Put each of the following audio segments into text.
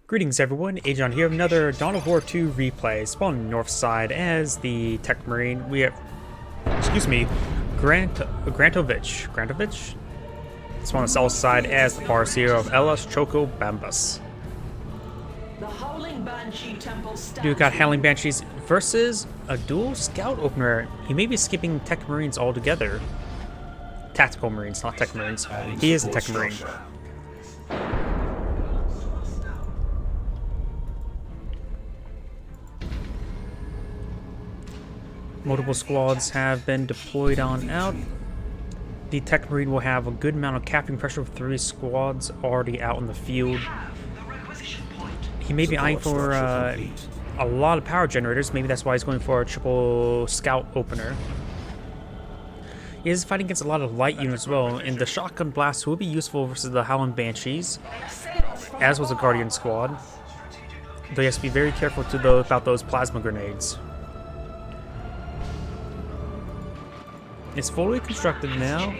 Greetings everyone, Agion here, another Dawn of War 2 replay. Spawn north side as the Tech Marine. We have, Grantovich. Grantovich? Spawn on the south side as the Farseer of LsChoko, Bambus. We've got Howling Banshees versus a dual scout opener. He may be skipping Tech Marines altogether. Tactical Marines, not Tech Marines. He is a Tech Marine. Multiple squads have been deployed on out. The Tech Marine will have a good amount of capping pressure with 3 squads already out in the field. He may be eyeing for a lot of power generators. Maybe that's why he's going for a triple scout opener. He is fighting against a lot of light units as well, and the shotgun blast will be useful versus the Howling Banshees, as was the Guardian squad. Though he has to be very careful about those plasma grenades. It's fully constructed now.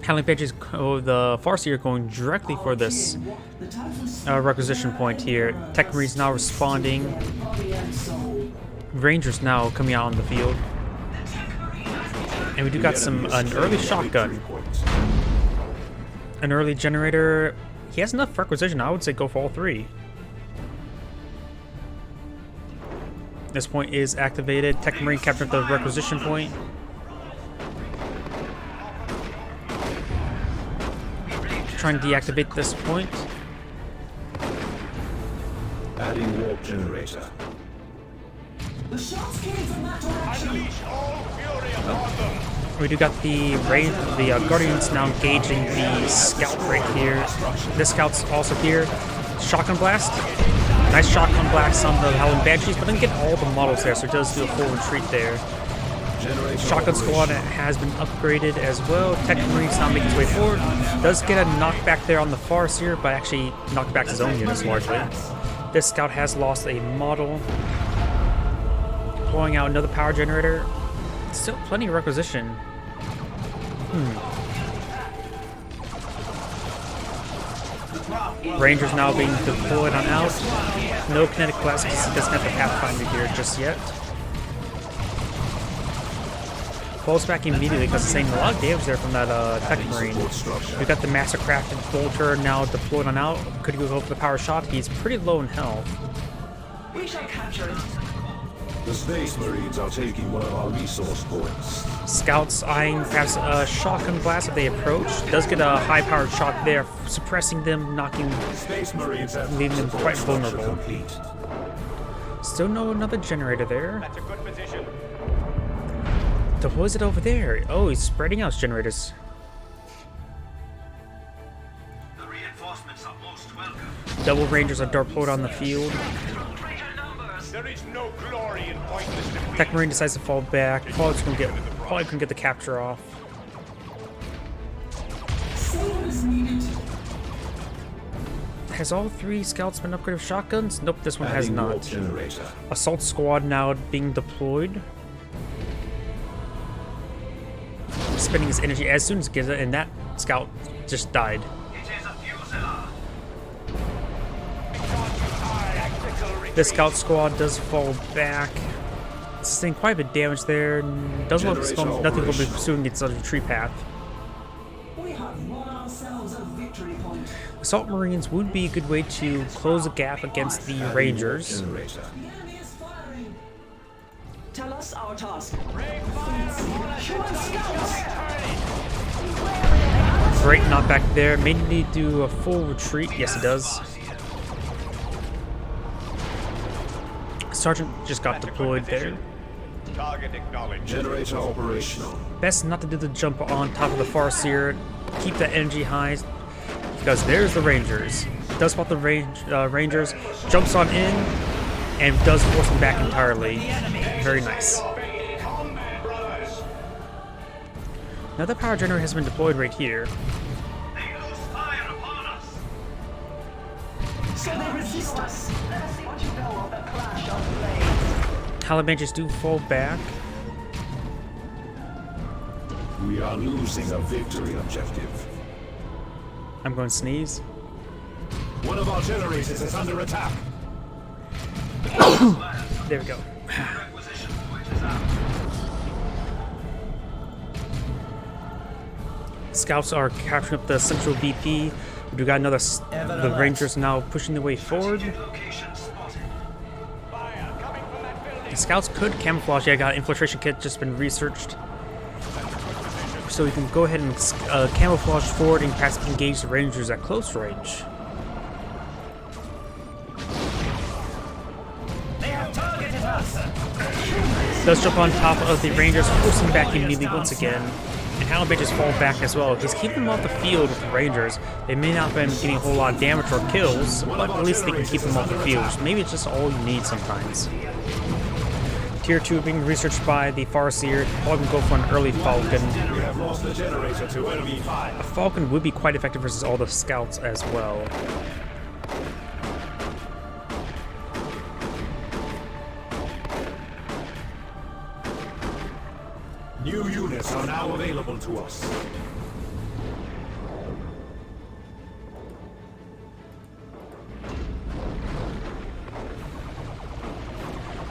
Howling Banshees, the Farseer going directly for this requisition point here. Tech Marine's now responding. Rangers now coming out on the field. And we do got an early shotgun. An early generator. He has enough requisition. I would say go for all 3. This point is activated. Tech Marine captured the requisition point. Trying to deactivate this point. Adding warp generator. The shots came from that direction. Unleash all fury upon them. We do got the Guardians now engaging the scout right here. This scout's also here. Shotgun blast. Nice shotgun blast on the Howling Banshees, but doesn't get all the models there, so it does do a full retreat there. Shotgun squad has been upgraded as well. Tech Marine's now making its way forward. Does get a knockback there on the Farseer, but actually knocked back his own units largely. This scout has lost a model. Pulling out another power generator. Still plenty of requisition. Rangers now being deployed on out. No kinetic blast because he doesn't have the Pathfinder here just yet. Falls back immediately because it's saying a lot of damage there from that Tech Marine. We've got the Mastercrafted Bolter now deployed on out. Could he go for the power shot? He's pretty low in health. We shall capture it. The Space Marines are taking one of our resource points. Scouts eyeing perhaps a shotgun blast if they approach. Does get a high-powered shot there, suppressing them, leaving them quite vulnerable. Complete. Still no another generator there. That's a good position. Deploys it over there. Oh, he's spreading out his generators. The reinforcements are most welcome. Double Rangers are deployed on the field. There is no glory in pointless defeat. Tech Marine decides to fall back. Probably couldn't get the capture off. Sailors needed. Has all 3 scouts been upgraded with shotguns? Nope, this one has Adding warp not. generator. Assault squad now being deployed. Spending his energy as soon as he gets it, and that scout just died. It is a fusillade. This scout squad does fall back. Sustained quite a bit of damage there. Doesn't look like nothing will be pursuing its retreat path. We have won ourselves a victory point. Assault Marines would be a good way to close the gap against the Rangers. Generator. The enemy is firing. Tell us our task. Great knockback there. May need to do a full retreat. Yes, it does. Sergeant just got deployed there. Target acknowledged. Generator operational. Best not to do the jump on top of the Farseer. Keep that energy high, because there's the Rangers. Does spot the Rangers, jumps on in, and does force them back entirely. Very nice. Another power generator has been deployed right here. They lose fire upon us. So they resist us. Let us see what you know of the clash of blades. Howling Banshees do fall back. We are losing a victory objective. I'm going to sneeze. One of our generators is under attack. There we go. Scouts are capturing up the central VP. We got another. The Rangers now pushing their way forward. The Scouts could camouflage. Yeah, I got an infiltration kit just been researched. So we can go ahead and camouflage forward and perhaps engage the Rangers at close range. They have targeted us. Does jump on top of the Rangers, forcing back immediately once again. And Howling just fall back as well. He's keeping them off the field with the Rangers. They may not have been getting a whole lot of damage or kills, but at least they can keep them off the field. Maybe it's just all you need sometimes. Tier 2 being researched by the Farseer. Probably go for an early Falcon. We have lost the generator to enemy fire. A Falcon would be quite effective versus all the Scouts as well. New units are now available to us.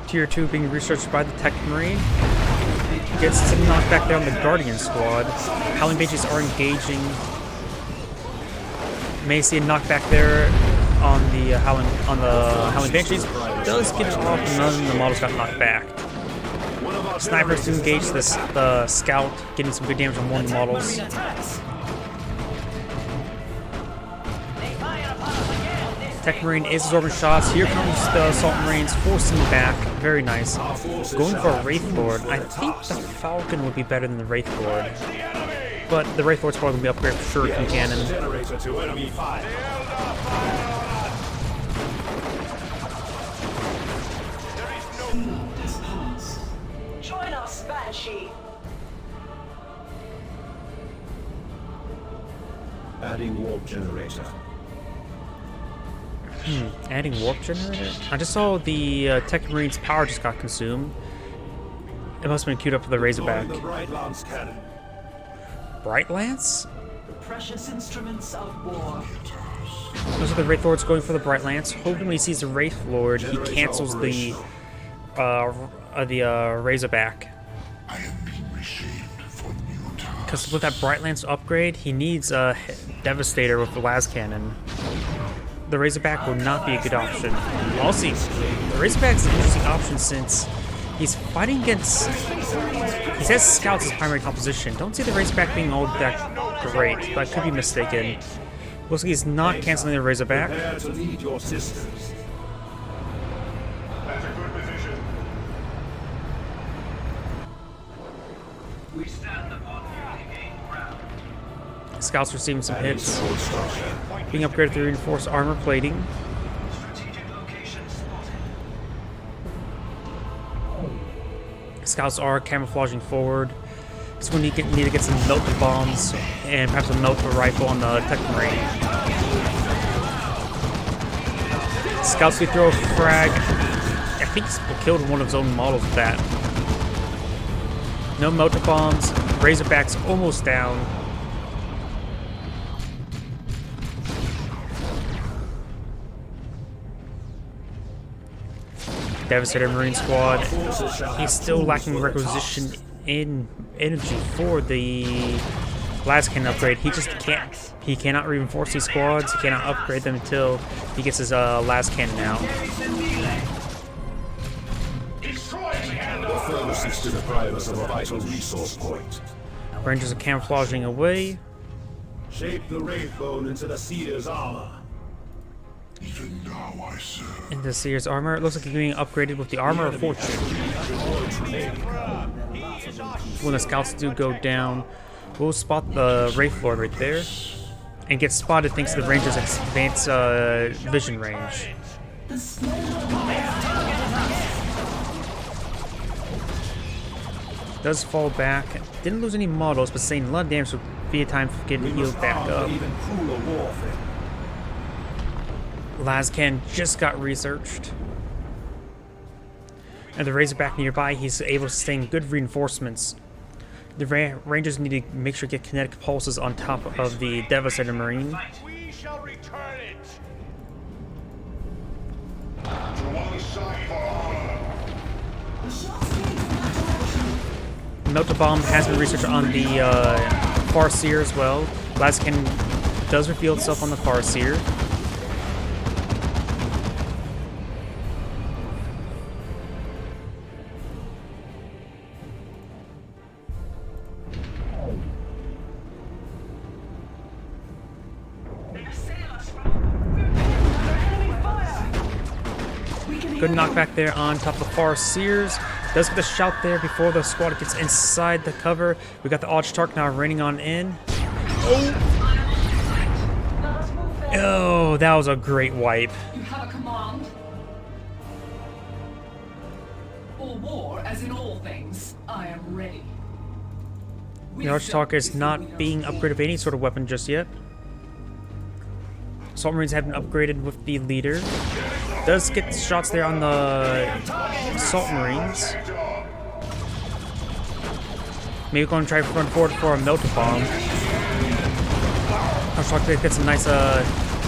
Tier 2 being researched by the Tech Marine. Gets some knockback there on the Guardian squad. Howling Banshees are engaging. May see a knockback there on the Howling Banshees. Does get it off, and none of the models got knocked back. Snipers to engage the Scout, getting some good damage on one of the models. Tech Marine is absorbing shots. Here comes the Assault Marines, forcing back. Very nice. Going for a Wraith Lord. I think the Falcon would be better than the Wraith Lord. But the Wraith Lord's probably going to be upgraded for Shuriken Cannon. Generator to enemy fire. Join us, Banshee. Adding warp generator. Adding warp generator? I just saw the Tech Marine's power just got consumed. It must have been queued up for the Razorback. The Bright Lance cannon. Bright Lance? Precious instruments of war. Those are the Wraith Lords going for the Bright Lance. Hoping when he sees the Wraith Lord, he cancels the Razorback. I am being reshaped for new tasks. Because with that Bright Lance upgrade, he needs a Devastator with the las cannon. The Razorback would not be a good option. Also, the Razorback's an interesting option since he's fighting against... He has Scouts as primary composition. Don't see the Razorback being all that great, but I could be mistaken. Looks like he's not canceling the Razorback. Prepare to lead your sisters. That's a good position. We stand upon newly gained ground. Scouts receiving some hits. Sword structure. Being upgraded through reinforced armor plating. Strategic location spotted. Scouts are camouflaging forward. This one need to get some melter bombs and perhaps a melter rifle on the Tech Marine. Scouts can throw a frag. I think he's killed one of his own models with that. No melter bombs. Razorback's almost down. Devastator Marine Squad. He's still lacking requisition in energy for the las cannon upgrade. He just can't. He cannot reinforce these squads. He cannot upgrade them until he gets his las cannon out. The foe seeks to deprive us of a vital resource point. Rangers are camouflaging away. Shape the Wraithbone into the Seer's armor. Even now I serve. Into Seer's armor. It looks like he's being upgraded with the Armor of Fortune. When the scouts do go down, we'll spot the Wraith Lord right there. And get spotted thanks to the Rangers' advanced vision range. Does fall back. Didn't lose any models, but saying a lot of damage would be a time for getting healed back up. Even crueler warfare. Lascan just got researched. And the Razorback nearby, he's able to sustain good reinforcements. The Rangers need to make sure to get kinetic pulses on top of the Devastator Marine. We shall return it. Melter Bomb has been researched on the Farseer as well. Las Cannon does reveal itself on the Farseer. Good knockback there on top of the Farseers. Does get the shout there before the squad gets inside the cover. We got the LsChoko now raining on in. Oh, that was a great wipe. You have a command? For war, as in all things, I am ready. The LsChoko is not being upgraded with any sort of weapon just yet. Assault Marines have been upgraded with the leader. Does get shots there on the Assault Marines. Maybe going to try to run forward for a Melter Bomb. LsChoko gets a nice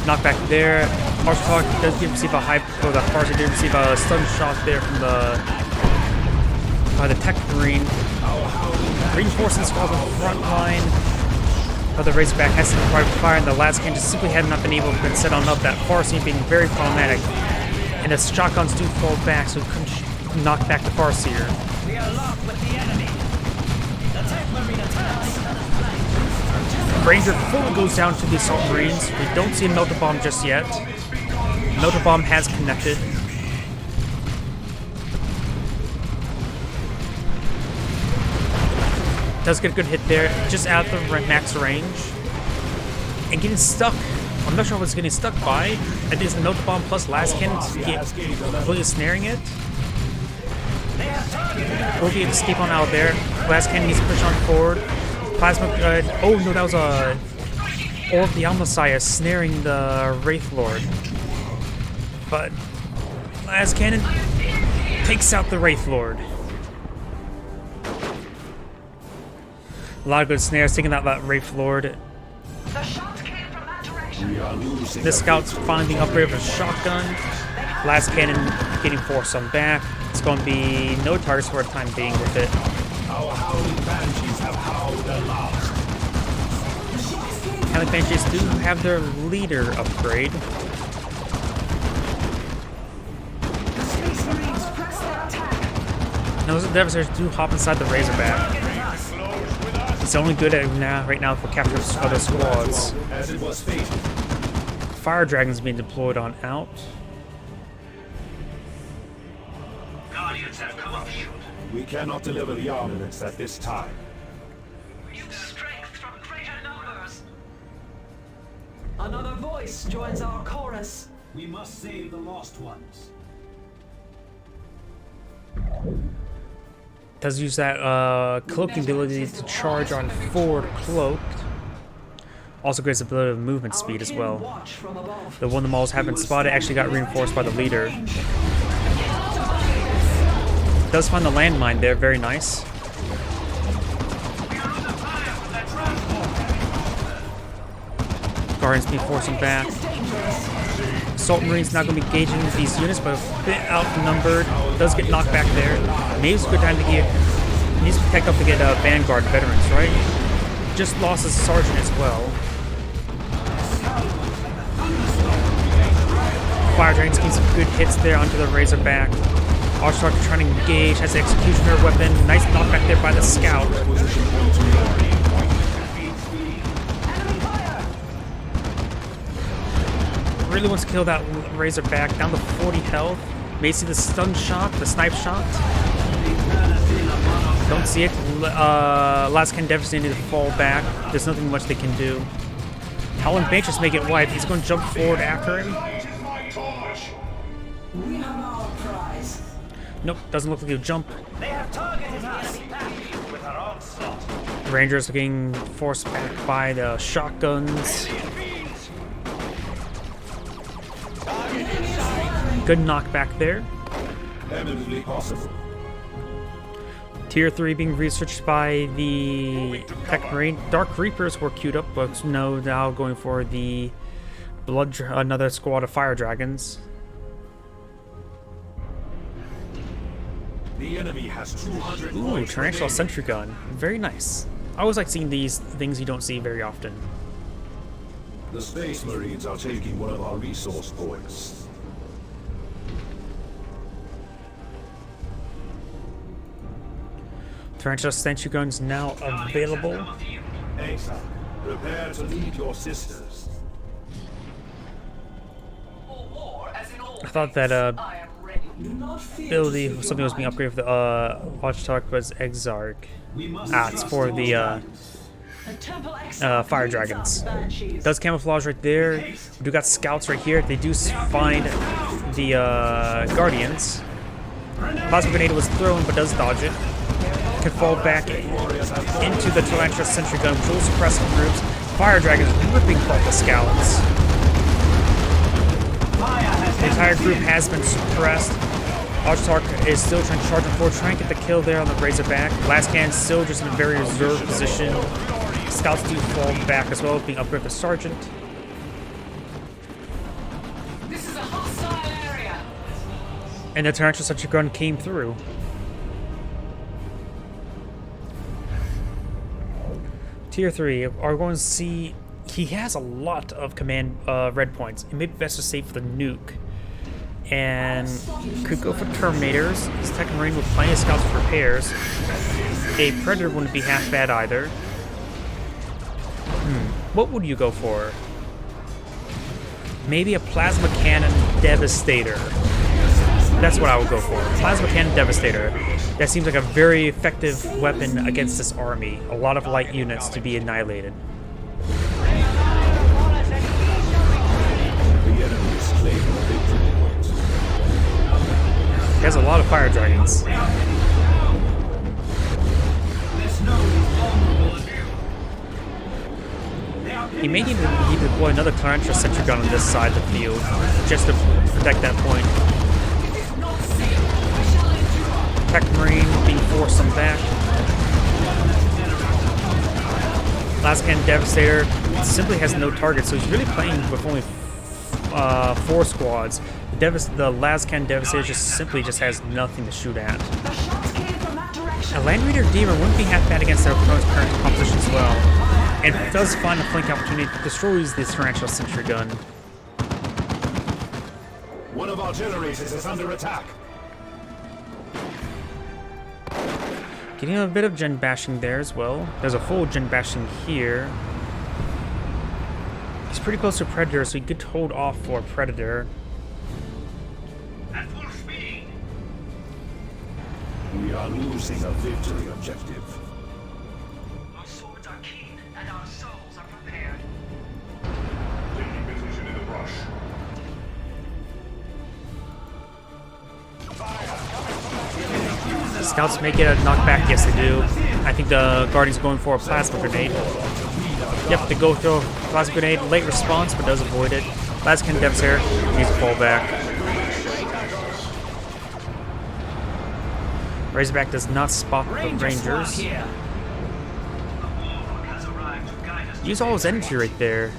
knockback there. LsChoko does receive a high, or the Farseer did receive a stun shot there from the Tech Marine. Reinforcing squad on the front line. The Razorback has to provide fire, and the last can just simply had not been able to set on up. That Farseer being very problematic. And the shotguns do fall back, so it couldn't knock back the Farseer. We are locked with the enemy. The Tech Marine attacks. Ranger fully goes down to the Assault Marines. We don't see a Melter Bomb just yet. Melter Bomb has connected. Does get a good hit there, just out the max range. And getting stuck. I'm not sure what it's getting stuck by. I think it's the Melter Bomb plus last cannon to get completely snaring it. Will be able to escape on out there. Last cannon needs to push on forward. Plasma. Oh no, that was a Orb of the Almessiah snaring the Wraith Lord. But last cannon takes out the Wraith Lord. A lot of good snares taking out that Wraith Lord. The shots came from that direction. This scout's finally being upgraded with a shotgun. Last cannon getting forced on back. It's going to be no targets for a time being with it. Our howling banshees have howled their last. Howling Banshees do have their leader upgrade. The Space Marines press their attack. Now those adversaries do hop inside the Razorback. It's only good at right now for capture of other squads. As it was fated. Fire Dragon's being deployed on out. Guardians have come up short. We cannot deliver the armaments at this time. Use strength from greater numbers. Another voice joins our chorus. We must save the lost ones. Does use that cloaking ability to charge on forward cloaked. Also grants a bit of movement speed as well. Watch from above. The one the Mauls haven't spotted actually got reinforced by the leader. Does find the landmine there, very nice. Guardians being forced back. Assault Marines not going to be engaging these units, but a bit outnumbered. Does get knocked back there. Maybe it's a good time to get. Needs to pick up to get Vanguard veterans, right? Just lost his sergeant as well. Fire Dragons getting some good hits there onto the Razorback. LsChoko trying to engage, has the Executioner weapon. Nice knockback there by the Scout. Really wants to kill that Razorback, down to 40 health. May see the stun shot, the snipe shot. Don't see it. Last can definitely need to fall back. There's nothing much they can do. Howling Banshees may get wiped. He's going to jump forward after him. We have our prize. Nope, doesn't look like he'll jump. They have targeted us with our onslaught. Rangers are getting forced back by the shotguns. Good knockback there. Eminently possible. Tier 3 being researched by the Tech Marine. Dark Reapers were queued up, but no, now going for the another squad of Fire Dragons. The enemy has 200 Ooh, points Tarantula remaining. Sentry Gun. Very nice. I always like seeing these things you don't see very often. The Space Marines are taking one of our resource points. Tarantula Sentry Gun's now available. Exile, prepare to lead your sisters. I thought that I am ready. Do not fear ability, to something was being upgraded with the Watchdog was Exarch. It's for the A temple exile Fire greets Dragons. us, Banshees. Does camouflage right there. We do got scouts right here. They do find the Guardians. Plasma Grenade was thrown but does dodge it. Can fall back into the Tarantula Sentry Gun, which will suppress some groups. Fire Dragons ripping apart the scouts. The entire group has been suppressed. Archtark is still trying to charge him forward, trying to get the kill there on the Razorback. Last Can still just in a very reserved position. Scouts do fall back as well, being upgraded to Sergeant. This is a hostile area. And the Tarantula Sentry Gun came through. Tier 3, are going to see he has a lot of command red points. It may be best to save for the nuke. And could go for Terminators. His Tech Marine with plenty of scouts for repairs. A Predator wouldn't be half bad either. What would you go for? Maybe a Plasma Cannon Devastator. That's what I would go for. Plasma Cannon Devastator. That seems like a very effective weapon against this army. A lot of light units to be annihilated. The enemy is claiming a victory point. He has a lot of Fire Dragons. He may need to deploy another Tarantula Sentry Gun on this side of the field, just to protect that point. Tech Marine being forced on back. Last Can Devastator simply has no target, so he's really playing with only 4 squads. The Last Can Devastator just has nothing to shoot at. The shots came from that direction. A Land Raider Demon wouldn't be half bad against their opponent's current composition as well. And if it does find a flank opportunity, it destroys this Tarantula Sentry Gun. One of our generators is under attack. Getting a bit of gen bashing there as well. There's a full gen bashing here. He's pretty close to Predator, so he could hold off for Predator. At full speed. We are losing a victory objective. Our swords are keen and our souls are prepared. Taking position in the brush. Scouts may get a knockback. Yes, they do. I think the Guardian's going for a Plasma Grenade. Yep, they go through a Plasma Grenade. Late response, but does avoid it. Last Can Devastator needs to fall back. Razorback does not spot the Rangers. Use all his energy right there.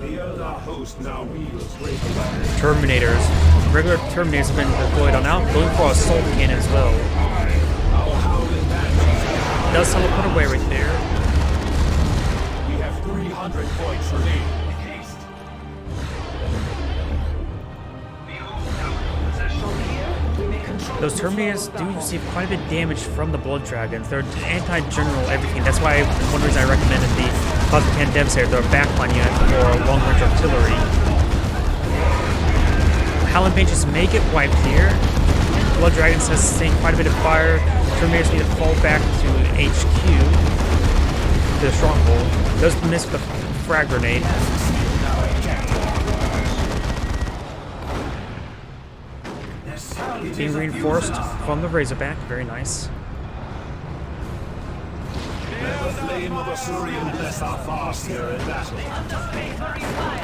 The Elder Host now wields great weapons. Terminators. Regular Terminators have been deployed on out, going for Assault Cannon as well. Our howling banshees. Does teleport away right there. We have 300 points remaining. Those Terminators do receive quite a bit of damage from the Blood Dragons. They're anti-general everything. That's why one reason I recommended the Plasma Cannon Devastator. They're a backline unit for long-range artillery. Howling Pages may get wiped here. Blood Dragons has sustained quite a bit of fire. Terminators need to fall back to HQ, to the stronghold. Does miss with the frag grenade. Being reinforced from the Razorback, very nice. Let the flame of Assyrian bless our Farseer in battle.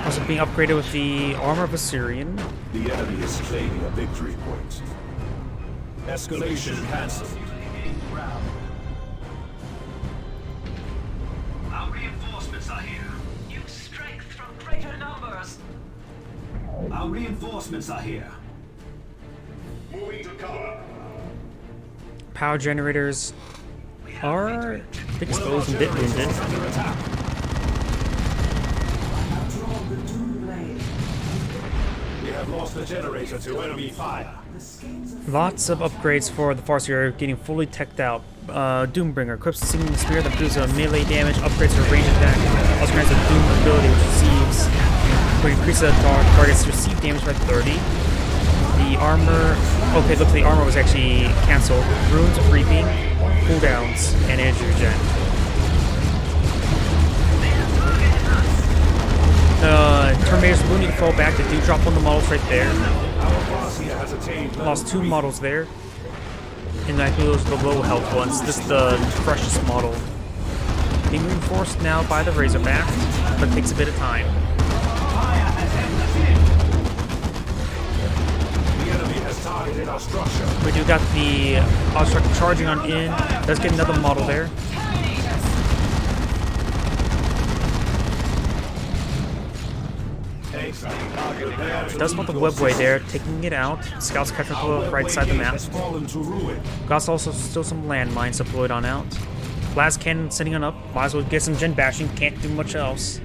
Also being upgraded with the armor of Assyrian. The enemy is claiming a victory point. Escalation cancelled. Our reinforcements are here. Use strength from greater numbers. Our Our reinforcements are here. Moving to cover. Power generators are exposed and bit wounded. Under attack. Draw the doom blade. We have lost the generator to enemy fire. The schemes of Lots of upgrades for the Farseer getting fully teched out. Doombringer equips the Singing Spear that deals melee damage, upgrades her range attack, also grants a Doom ability which receives, where increases the target's received damage by 30. The armor, okay, look, the armor was actually cancelled. Runes of Reaping, cooldowns, and energy regen. Terminators will need to fall back. They do drop on the models right there. Our Farseer has attained Lost 2 models there. And I think those are the low health ones. This is the freshest model. Being reinforced now by the Razorback, but takes a bit of time. The enemy has targeted our structure. We do got the Obstruct charging on in. Let's get another model there. Does want the webway there, taking it out. Scouts capturing the right side of the map. Has fallen to ruin. Got also still some landmines deployed on out. Blast cannon sitting on up. Might as well get some gen bashing. Can't do much else.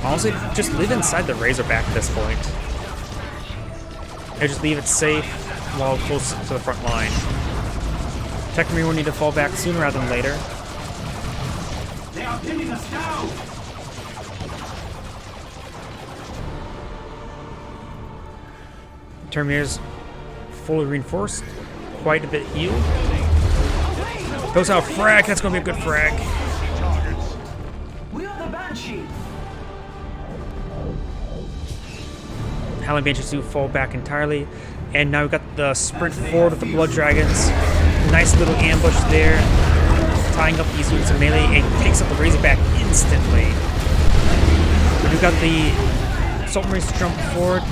Honestly, just live inside the Razorback at this point. And just leave it safe while close to the front line. Tech Marine will need to fall back sooner rather than later. They are pinning us down. Terminators fully reinforced, quite a bit healed. Goes out frag, that's gonna be a good frag. we are the Banshee. Howling Banshees do fall back entirely. And now we've got the sprint forward with the Blood Dragons. Nice little ambush there. Tying up these units of melee and takes up the Razorback instantly. We've got the Assault Marines to jump forward.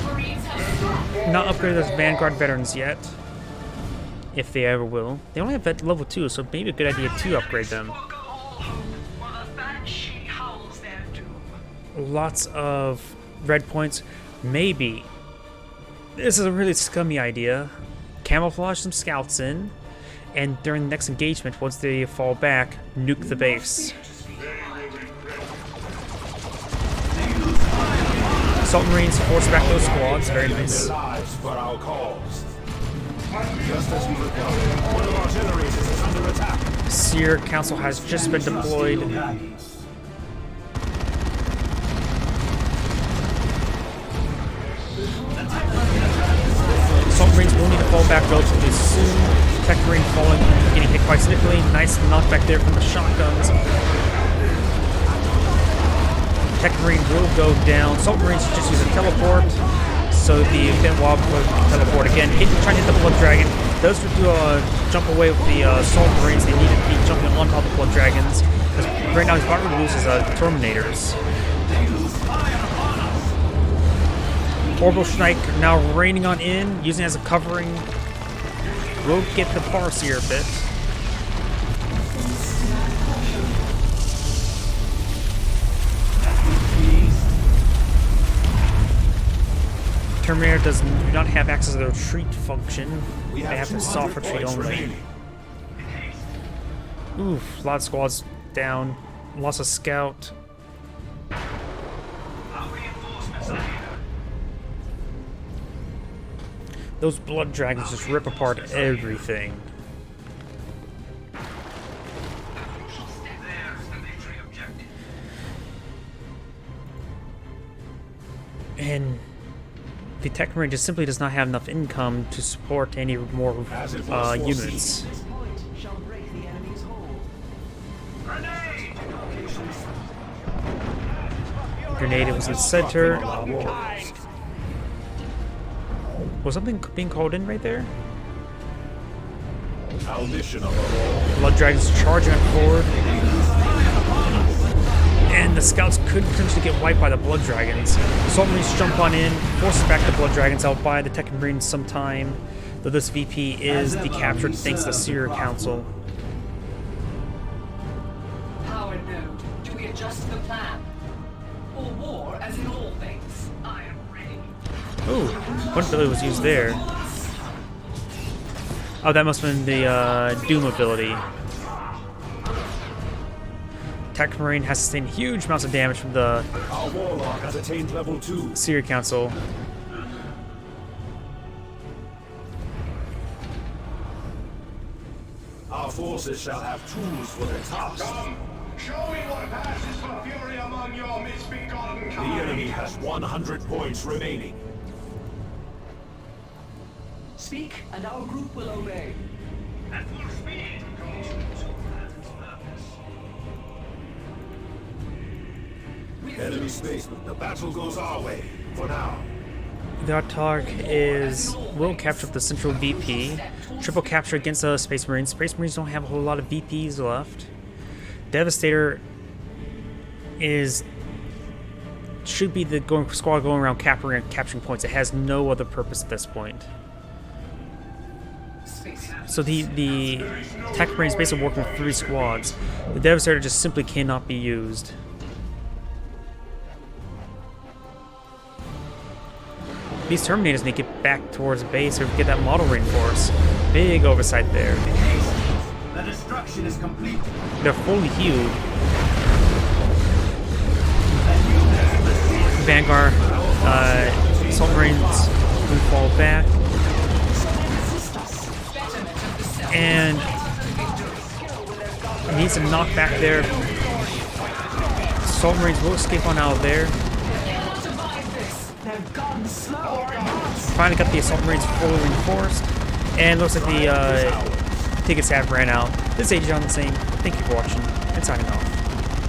Not upgraded as Vanguard veterans yet. If they ever will. They only have level 2, so maybe a good idea to upgrade them. Lots of red points. Maybe. This is a really scummy idea. Camouflage some scouts in, and during the next engagement, once they fall back, nuke the base. Assault Marines force back those squads, very nice. Their lives for our cause. Just as we required, one of our generators is under attack. Seer Council has just been deployed. Assault Marines will need to fall back relatively soon. Tech Marine falling, getting hit quite significantly. Nice knockback there from the shotguns. Tech Marine will go down. Assault Marines just use a teleport. So the event Wob will teleport again. Trying to hit the Blood Dragon. Those would do a jump away with the Assault Marines. They need to be jumping on top of the Blood Dragons. Because right now he's about to lose his Terminators. Orbital Strike now raining on in, using it as a covering. Will get the Farseer a bit. Terminator does not have access to the retreat function. They have the soft retreat only. Oof, a lot of squads down. Lost a scout. Those Blood Dragons just rip apart everything. And the Tech Marine just simply does not have enough income to support any more units. This point shall break the enemy's hold. Grenade was in the center. Was something being called in right there? Our mission of all. Blood Dragons charging forward. And the scouts could potentially get wiped by the Blood Dragons. Assault Marines jump on in, forces back the Blood Dragons out by the Tech Marines sometime. Though this VP is decaptured thanks to the Seer Council. Power node. Do we adjust the plan? Or war as in all things. I am ready. Ooh, what ability was used there? Oh, that must have been the Doom ability. Tech Marine has sustained huge amounts of damage from the Our warlock has attained level 2. Seer Council. Our forces shall have tools for their task. Come, show me what passes for fury among your misbegotten The kind. enemy has 100 points remaining. Speak, and our group will obey. At full speed. Enemy spaceman, the battle goes our way. For now. The Autarch will capture the central VP. Triple capture against the Space Marines. Space Marines don't have a whole lot of VPs left. Devastator should be the squad going around capturing points. It has no other purpose at this point. So the Tech Marine is basically working with 3 squads. The Devastator just simply cannot be used. These Terminators need to get back towards base or get that model reinforced. Big oversight there. The destruction is complete. They're fully healed. Vanguard, Assault Marines will fall back. And it needs to knock back there. Assault Marines will escape on out of there. Finally got the Assault Marines fully reinforced. And looks like the tickets have ran out. This is Agion saying thank you for watching and signing off.